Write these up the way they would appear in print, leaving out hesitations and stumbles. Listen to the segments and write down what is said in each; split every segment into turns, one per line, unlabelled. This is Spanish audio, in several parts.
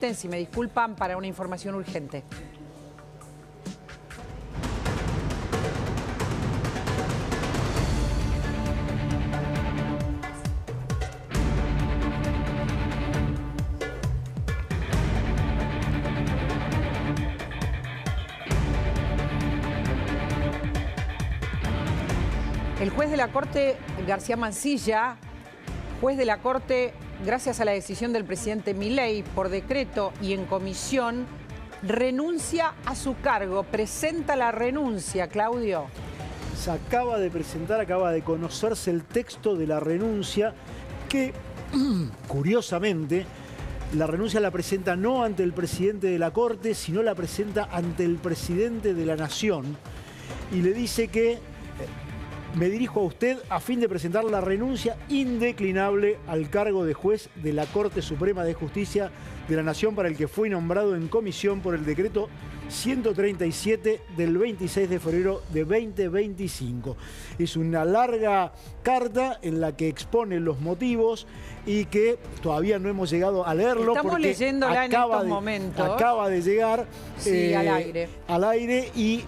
Si me disculpan, para una información urgente. El juez de la Corte, García Mansilla, juez de la Corte, gracias a la decisión del presidente Milei por decreto y en comisión, renuncia a su cargo, presenta la renuncia, Claudio.
Se acaba de presentar, acaba de conocerse el texto de la renuncia que, curiosamente, la renuncia la presenta no ante el presidente de la Corte, sino la presenta ante el presidente de la Nación y le dice que me dirijo a usted a fin de presentar la renuncia indeclinable al cargo de juez de la Corte Suprema de Justicia de la Nación para el que fue nombrado en comisión por el decreto 137 del 26 de febrero de 2025. Es una larga carta en la que expone los motivos y que todavía no hemos llegado a leerlo.
Estamos leyéndola en estos momentos.
Acaba de llegar
sí,
al aire y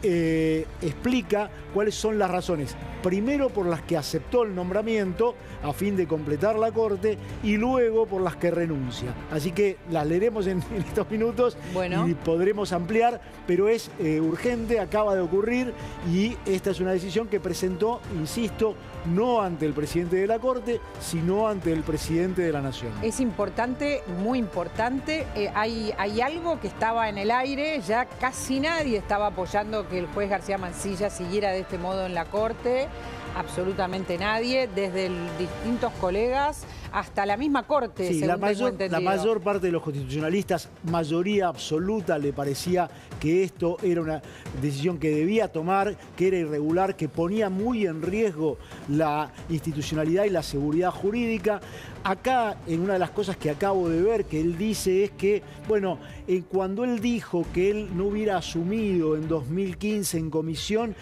explica cuáles son las razones. Primero por las que aceptó el nombramiento a fin de completar la Corte y luego por las que renuncia. Así que las leeremos en estos minutos y podremos ampliar, pero es urgente, acaba de ocurrir y esta es una decisión que presentó, insisto, no ante el presidente de la Corte, sino ante el presidente de la Nación.
Es importante, muy importante. Hay algo que estaba en el aire, ya casi nadie estaba apoyando que el juez García Mansilla siguiera de este modo en la Corte. Absolutamente nadie, desde distintos colegas hasta la misma Corte,
sí,
según tengo entendido.
La mayor parte de los constitucionalistas, mayoría absoluta, le parecía que esto era una decisión que debía tomar, que era irregular, que ponía muy en riesgo la institucionalidad y la seguridad jurídica. Acá, en una de las cosas que acabo de ver que él dice es que, bueno, cuando él dijo que él no hubiera asumido en 2015 en comisión,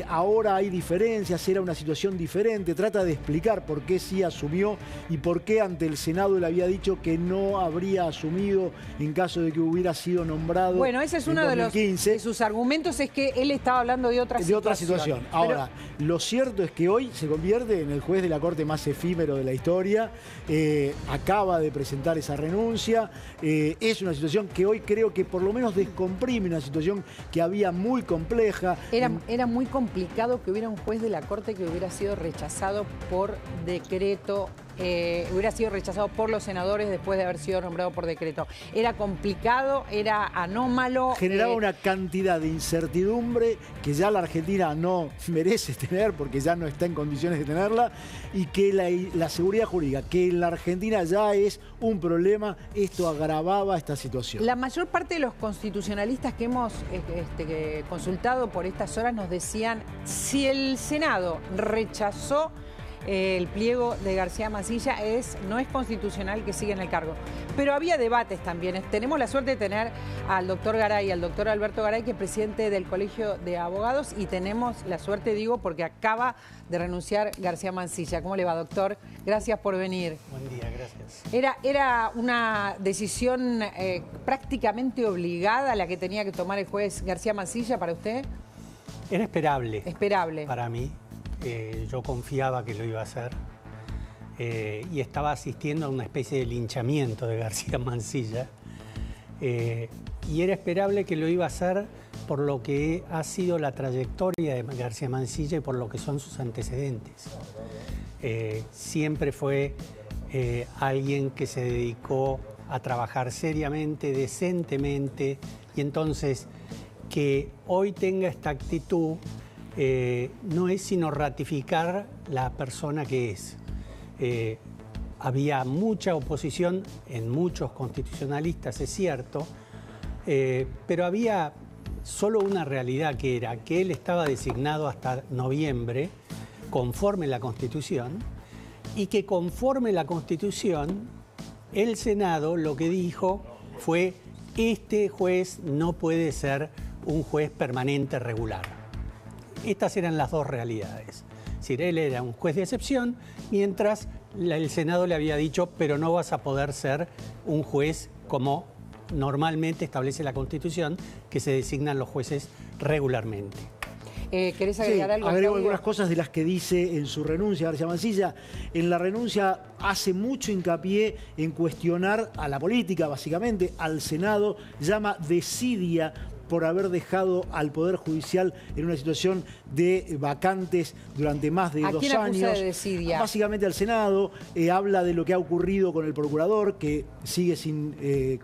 ahora hay diferencias, era una situación diferente. Trata de explicar por qué sí asumió y por qué ante el Senado él había dicho que no habría asumido en caso de que hubiera sido nombrado.
Bueno, ese es uno de sus argumentos, es que él estaba hablando de otra situación.
Ahora, lo cierto es que hoy se convierte en el juez de la Corte más efímero de la historia. Acaba de presentar esa renuncia. Es una situación que hoy creo que por lo menos descomprime una situación que había muy compleja.
Era muy complicado que hubiera un juez de la Corte que hubiera sido rechazado por decreto. Hubiera sido rechazado por los senadores después de haber sido nombrado por decreto. Era complicado, era anómalo.
Generaba una cantidad de incertidumbre que ya la Argentina no merece tener porque ya no está en condiciones de tenerla y que la seguridad jurídica, que en la Argentina ya es un problema, esto agravaba esta situación.
La mayor parte de los constitucionalistas que hemos consultado por estas horas nos decían, si el Senado rechazó el pliego de García Mansilla, no es constitucional que siga en el cargo. Pero había debates también. Tenemos la suerte de tener al doctor Garay, al doctor Alberto Garay, que es presidente del Colegio de Abogados, y tenemos la suerte, digo, porque acaba de renunciar García Mansilla. ¿Cómo le va, doctor? Gracias por venir.
Buen día, gracias.
Era una decisión prácticamente obligada la que tenía que tomar el juez García Mansilla para usted.
Era esperable.
Esperable.
Para mí. Yo confiaba que lo iba a hacer y estaba asistiendo a una especie de linchamiento de García Mansilla y era esperable que lo iba a hacer por lo que ha sido la trayectoria de García Mansilla y por lo que son sus antecedentes. Siempre fue alguien que se dedicó a trabajar seriamente, decentemente, y entonces que hoy tenga esta actitud no es sino ratificar la persona que es. Había mucha oposición en muchos constitucionalistas, es cierto, pero había solo una realidad, que era que él estaba designado hasta noviembre, conforme la Constitución, y que conforme la Constitución, el Senado lo que dijo fue: este juez no puede ser un juez permanente regular. Estas eran las dos realidades. Es decir, él era un juez de excepción, mientras el Senado le había dicho, pero no vas a poder ser un juez como normalmente establece la Constitución, que se designan los jueces regularmente.
¿Querés agregar algo?
Agrego algunas cosas de las que dice en su renuncia García Mansilla. En la renuncia hace mucho hincapié en cuestionar a la política, básicamente, al Senado, llama desidia por haber dejado al Poder Judicial en una situación de vacantes durante más de 2 años.
¿A quién acusa de desidia?
Básicamente al Senado, habla de lo que ha ocurrido con el procurador, que sigue sin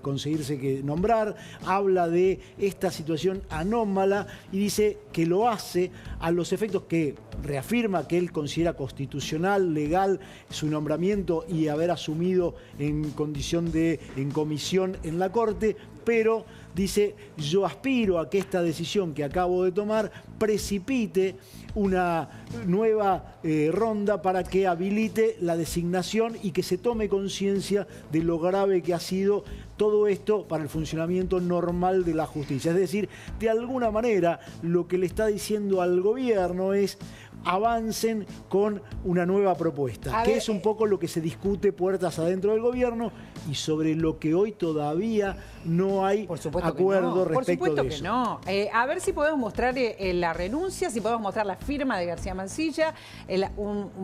conseguirse que nombrar, habla de esta situación anómala y dice que lo hace a los efectos que reafirma que él considera constitucional, legal, su nombramiento y haber asumido en condición de comisión en la Corte, pero dice, yo aspiro a que esta decisión que acabo de tomar precipite una nueva ronda para que habilite la designación y que se tome conciencia de lo grave que ha sido todo esto para el funcionamiento normal de la justicia. Es decir, de alguna manera lo que le está diciendo al gobierno es avancen con una nueva propuesta, que es un poco lo que se discute puertas adentro del gobierno y sobre lo que hoy todavía no hay acuerdo respecto de eso. Por supuesto que
no. A ver si podemos mostrar la renuncia, si podemos mostrar la firma de García Mansilla.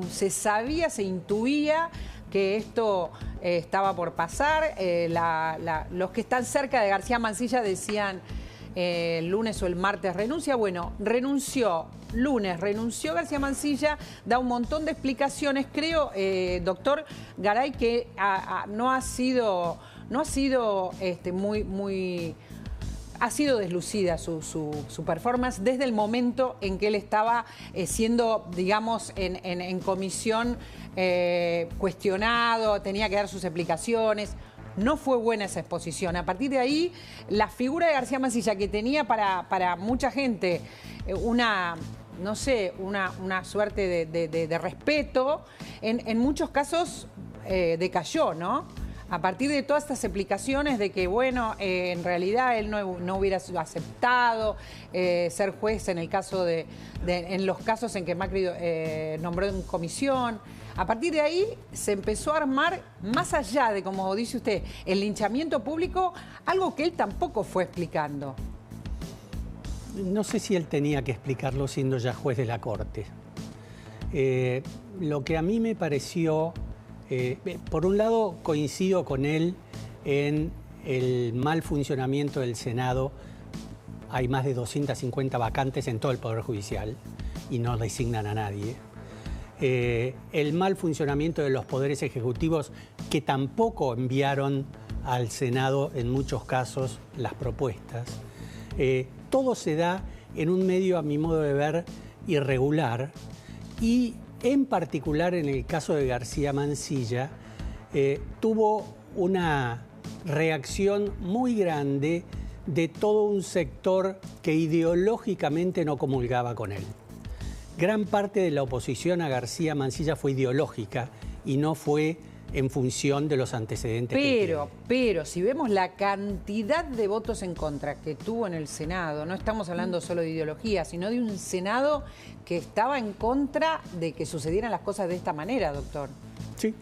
Se sabía, se intuía que esto estaba por pasar. Los que están cerca de García Mansilla decían el lunes o el martes renuncia. Bueno, renunció lunes, renunció García Mansilla, da un montón de explicaciones. Creo, doctor Garay, que no ha sido ha sido deslucida su performance desde el momento en que él estaba siendo, digamos, en comisión cuestionado, tenía que dar sus explicaciones. No fue buena esa exposición. A partir de ahí, la figura de García Mansilla, que tenía para mucha gente una suerte de respeto, en muchos casos decayó, ¿no? A partir de todas estas explicaciones de que, bueno, en realidad él no hubiera aceptado ser juez en el caso en los casos en que Macri nombró en comisión. A partir de ahí se empezó a armar, más allá de, como dice usted, el linchamiento público, algo que él tampoco fue explicando.
No sé si él tenía que explicarlo siendo ya juez de la Corte. Lo que a mí me pareció, por un lado coincido con él en el mal funcionamiento del Senado. Hay más de 250 vacantes en todo el Poder Judicial y no designan a nadie. El mal funcionamiento de los poderes ejecutivos, que tampoco enviaron al Senado en muchos casos las propuestas. Todo se da en un medio, a mi modo de ver, irregular, y en particular en el caso de García Mansilla tuvo una reacción muy grande de todo un sector que ideológicamente no comulgaba con él. Gran parte de la oposición a García Mansilla fue ideológica y no fue en función de los antecedentes.
Pero si vemos la cantidad de votos en contra que tuvo en el Senado, no estamos hablando solo de ideología, sino de un Senado que estaba en contra de que sucedieran las cosas de esta manera, doctor.
Sí.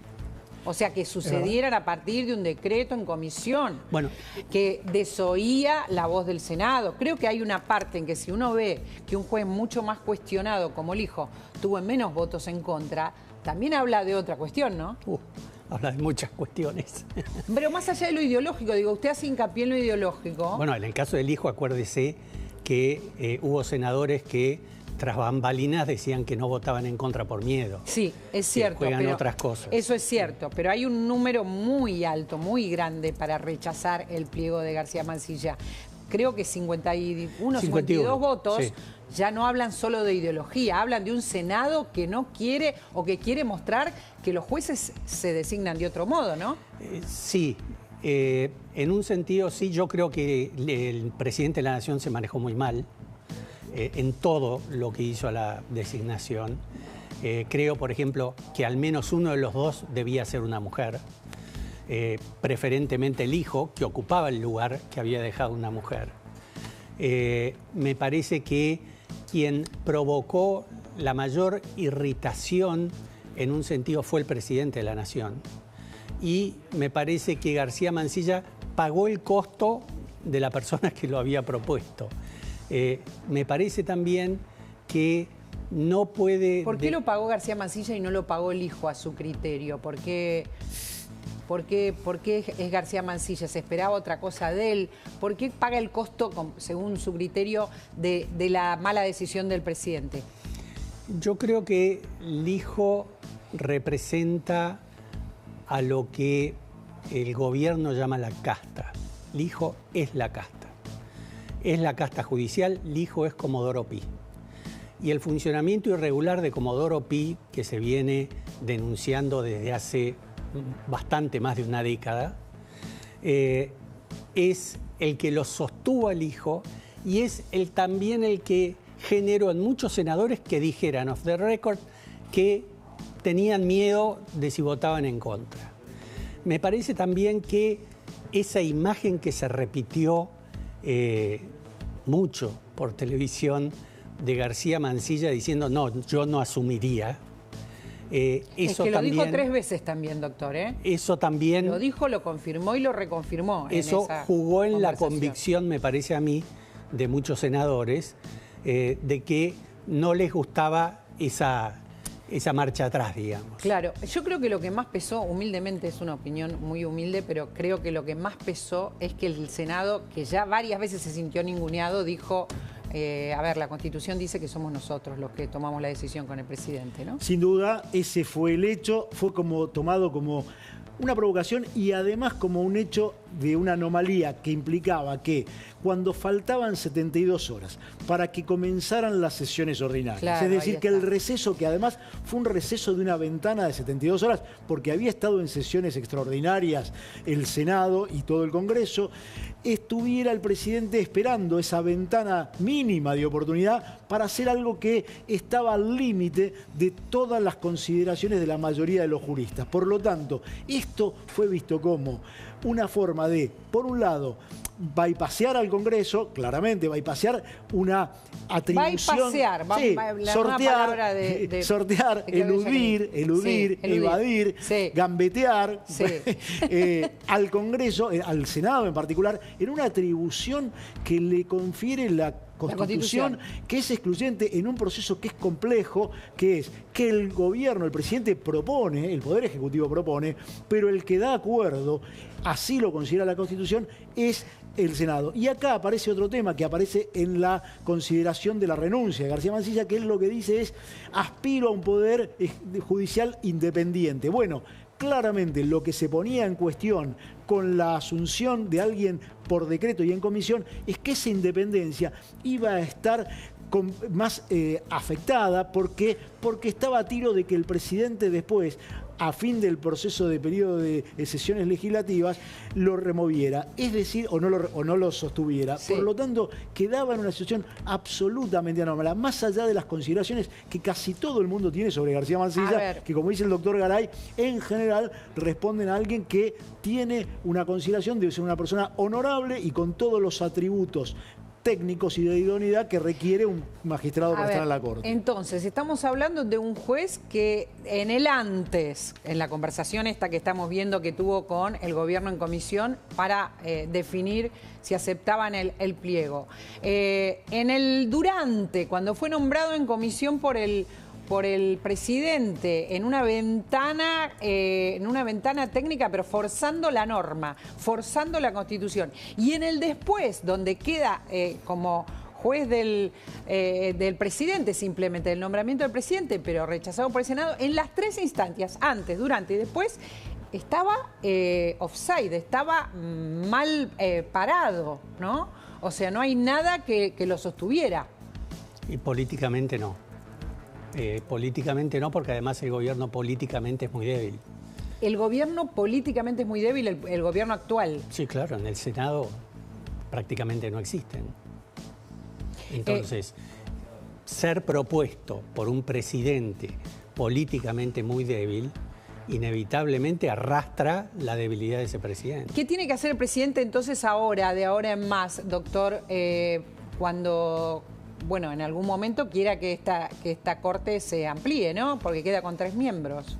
O sea, que sucedieran a partir de un decreto en comisión, que desoía la voz del Senado. Creo que hay una parte en que si uno ve que un juez mucho más cuestionado como el hijo tuvo menos votos en contra, también habla de otra cuestión, ¿no?
Habla de muchas cuestiones.
Pero más allá de lo ideológico, digo, usted hace hincapié en lo ideológico.
Bueno, en el caso del hijo, acuérdese que hubo senadores que tras bambalinas decían que no votaban en contra por miedo.
Sí, es cierto.
Que juegan
pero
otras cosas.
Eso es cierto, pero hay un número muy alto, muy grande para rechazar el pliego de García Mansilla. Creo que 52 votos ya no hablan solo de ideología, hablan de un Senado que no quiere o que quiere mostrar que los jueces se designan de otro modo, ¿no?
Sí. En un sentido, sí, yo creo que el presidente de la Nación se manejó muy mal en todo lo que hizo a la designación. Creo, por ejemplo, que al menos uno de los dos debía ser una mujer, preferentemente el hijo, que ocupaba el lugar que había dejado una mujer. Me parece que quien provocó la mayor irritación en un sentido fue el presidente de la Nación. Y me parece que García Mansilla pagó el costo de la persona que lo había propuesto. Me parece también que no puede...
¿Por qué lo pagó García Mansilla y no lo pagó el hijo a su criterio? ¿Por qué es García Mansilla? ¿Se esperaba otra cosa de él? ¿Por qué paga el costo, según su criterio, de la mala decisión del presidente?
Yo creo que el hijo representa a lo que el gobierno llama la casta. El hijo es la casta. Es la casta judicial, el hijo es Comodoro Pi. Y el funcionamiento irregular de Comodoro Pi, que se viene denunciando desde hace bastante más de una década, es el que lo sostuvo al hijo y es también el que generó en muchos senadores que dijeran off the record que tenían miedo de si votaban en contra. Me parece también que esa imagen que se repitió mucho por televisión de García Mansilla diciendo no, yo no asumiría.
Es
Eso
que lo
también,
dijo 3 veces también, doctor.
Eso también...
Lo dijo, lo confirmó y lo reconfirmó.
Eso jugó en la convicción, me parece a mí, de muchos senadores, de que no les gustaba esa marcha atrás, digamos.
Claro, yo creo que lo que más pesó, humildemente, es una opinión muy humilde, pero creo que lo que más pesó es que el Senado, que ya varias veces se sintió ninguneado, dijo... a ver, la Constitución dice que somos nosotros los que tomamos la decisión con el presidente, ¿no?
Sin duda, ese fue el hecho, fue como tomado como una provocación y además como un hecho de una anomalía que implicaba que cuando faltaban 72 horas para que comenzaran las sesiones ordinarias,
claro,
es decir, que el receso, que además fue un receso de una ventana de 72 horas, porque había estado en sesiones extraordinarias el Senado y todo el Congreso, estuviera el presidente esperando esa ventana mínima de oportunidad para hacer algo que estaba al límite de todas las consideraciones de la mayoría de los juristas. Por lo tanto, esto fue visto como una forma de, por un lado, bypassear al Congreso, claramente, bypassear una atribución... Sortear, eludir, evadir, gambetear al Congreso, al Senado en particular, en una atribución que le confiere la Constitución, que es excluyente en un proceso que es complejo, que es que el gobierno, el presidente propone, el Poder Ejecutivo propone, pero el que da acuerdo, así lo considera la Constitución, es el Senado. Y acá aparece otro tema que aparece en la consideración de la renuncia de García Mansilla, que él lo que dice es: aspiro a un poder judicial independiente. Bueno, claramente lo que se ponía en cuestión con la asunción de alguien por decreto y en comisión es que esa independencia iba a estar más afectada porque estaba a tiro de que el presidente después, a fin del proceso de periodo de sesiones legislativas, lo removiera, es decir, o no lo sostuviera. Sí. Por lo tanto, quedaba en una situación absolutamente anómala, más allá de las consideraciones que casi todo el mundo tiene sobre García Mansilla, que, como dice el doctor Garay, en general responden a alguien que tiene una consideración de ser una persona honorable y con todos los atributos técnicos y de idoneidad que requiere un magistrado para estar en la Corte.
Entonces, estamos hablando de un juez que en la conversación esta que estamos viendo que tuvo con el gobierno en comisión para definir si aceptaban el pliego. Cuando fue nombrado en comisión por el presidente en una ventana técnica, pero forzando la norma, forzando la Constitución. Y en el después, donde queda como juez del presidente, simplemente del nombramiento del presidente, pero rechazado por el Senado, en las 3 instancias, antes, durante y después, estaba offside, estaba mal parado, ¿no? O sea, no hay nada que lo sostuviera.
Y políticamente no. Políticamente no, porque además el gobierno políticamente es muy débil.
¿El gobierno políticamente es muy débil, el gobierno actual?
Sí, claro, en el Senado prácticamente no existen. Entonces, ser propuesto por un presidente políticamente muy débil, inevitablemente arrastra la debilidad de ese presidente.
¿Qué tiene que hacer el presidente entonces ahora, de ahora en más, doctor, cuando... bueno, en algún momento quiera que esta Corte se amplíe, ¿no? Porque queda con 3 miembros.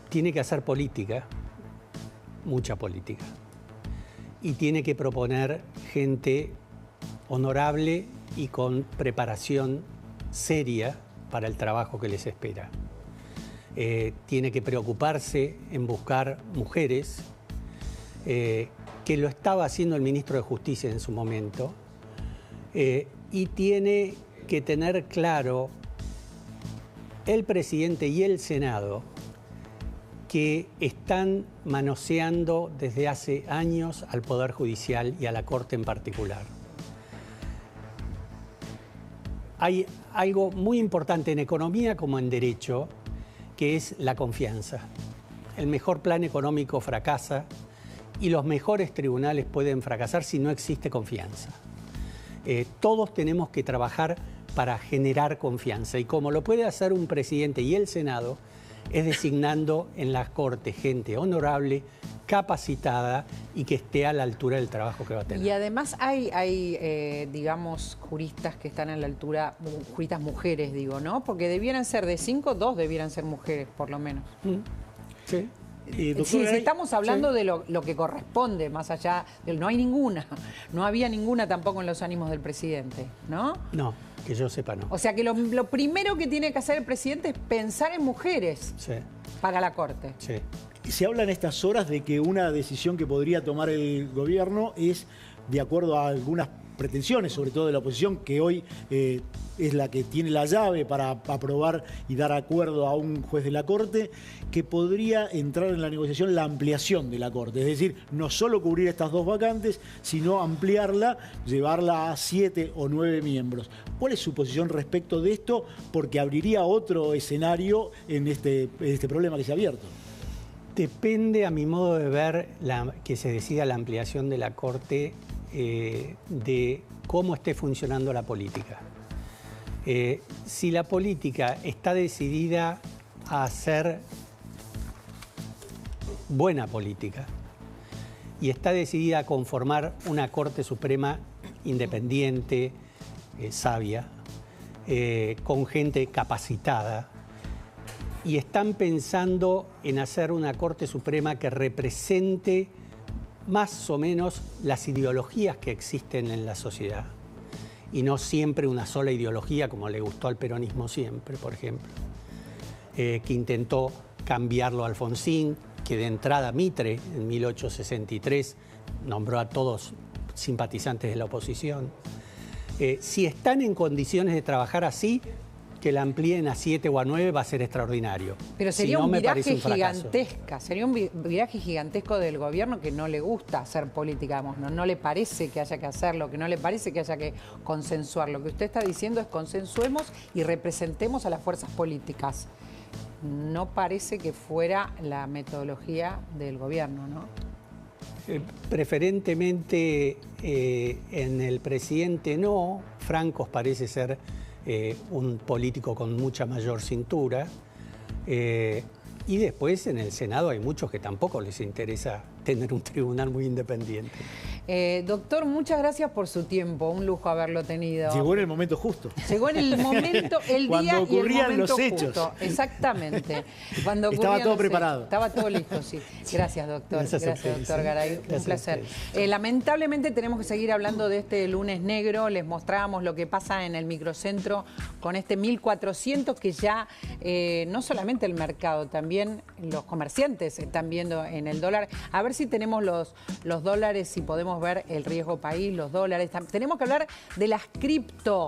Tiene que hacer política mucha política. Y tiene que proponer gente honorable y con preparación seria para el trabajo que les espera. Tiene que preocuparse en buscar mujeres, que lo estaba haciendo el ministro de Justicia en su momento, y tiene que tener claro el presidente y el Senado que están manoseando desde hace años al Poder Judicial y a la Corte en particular. Hay algo muy importante en economía como en derecho, que es la confianza. El mejor plan económico fracasa y los mejores tribunales pueden fracasar si no existe confianza. Todos tenemos que trabajar para generar confianza y como lo puede hacer un presidente y el Senado, es designando en las Cortes gente honorable, capacitada y que esté a la altura del trabajo que va a tener.
Y además hay digamos, juristas que están a la altura, juristas mujeres, digo, ¿no? Porque debieran ser de 5, 2 debieran ser mujeres, por lo menos.
Sí.
Sí, si estamos hablando de lo que corresponde, más allá no hay ninguna, no había ninguna tampoco en los ánimos del presidente, ¿no?
No, que yo sepa no.
O sea que lo primero que tiene que hacer el presidente es pensar en mujeres para la Corte.
Sí.
Se habla en estas horas de que una decisión que podría tomar el gobierno es, de acuerdo a algunas pretensiones, sobre todo de la oposición, que hoy es la que tiene la llave para aprobar y dar acuerdo a un juez de la Corte, que podría entrar en la negociación la ampliación de la Corte. Es decir, no solo cubrir estas 2 vacantes, sino ampliarla, llevarla a 7 o 9 miembros. ¿Cuál es su posición respecto de esto? Porque abriría otro escenario en este problema que se ha abierto.
Depende, a mi modo de ver, que se decida la ampliación de la Corte de cómo esté funcionando la política. Si la política está decidida a hacer buena política y está decidida a conformar una Corte Suprema independiente, sabia, con gente capacitada, y están pensando en hacer una Corte Suprema que represente más o menos las ideologías que existen en la sociedad y no siempre una sola ideología como le gustó al peronismo siempre, por ejemplo, que intentó cambiarlo a Alfonsín, que de entrada Mitre en 1863 nombró a todos simpatizantes de la oposición. Si están en condiciones de trabajar así, que la amplíen a 7 o a 9 va a ser extraordinario.
Pero sería
si no,
un viraje
gigantesco.
sería un viraje gigantesco del gobierno que no le gusta hacer política, digamos, no le parece que haya que hacerlo, que no le parece que haya que consensuar. Lo que usted está diciendo es consensuemos y representemos a las fuerzas políticas. No parece que fuera la metodología del gobierno, ¿no?
Preferentemente en el presidente no. Francos parece ser un político con mucha mayor cintura. Y después en el Senado hay muchos que tampoco les interesa tener un tribunal muy independiente.
Doctor, muchas gracias por su tiempo, un lujo haberlo tenido.
Llegó en el momento justo.
Llegó en el momento, el
cuando
día y el momento
los hechos.
justo. Exactamente. Cuando
estaba todo preparado.
Estaba todo listo, sí. Gracias, doctor. Gracias, doctor Garay. Un placer.
A
Lamentablemente tenemos que seguir hablando de este lunes negro. Les mostrábamos lo que pasa en el microcentro con este 1400 que ya no solamente el mercado, también los comerciantes están viendo en el dólar. A ver si tenemos los dólares, si podemos ver el riesgo país, los dólares. Tenemos que hablar de las cripto.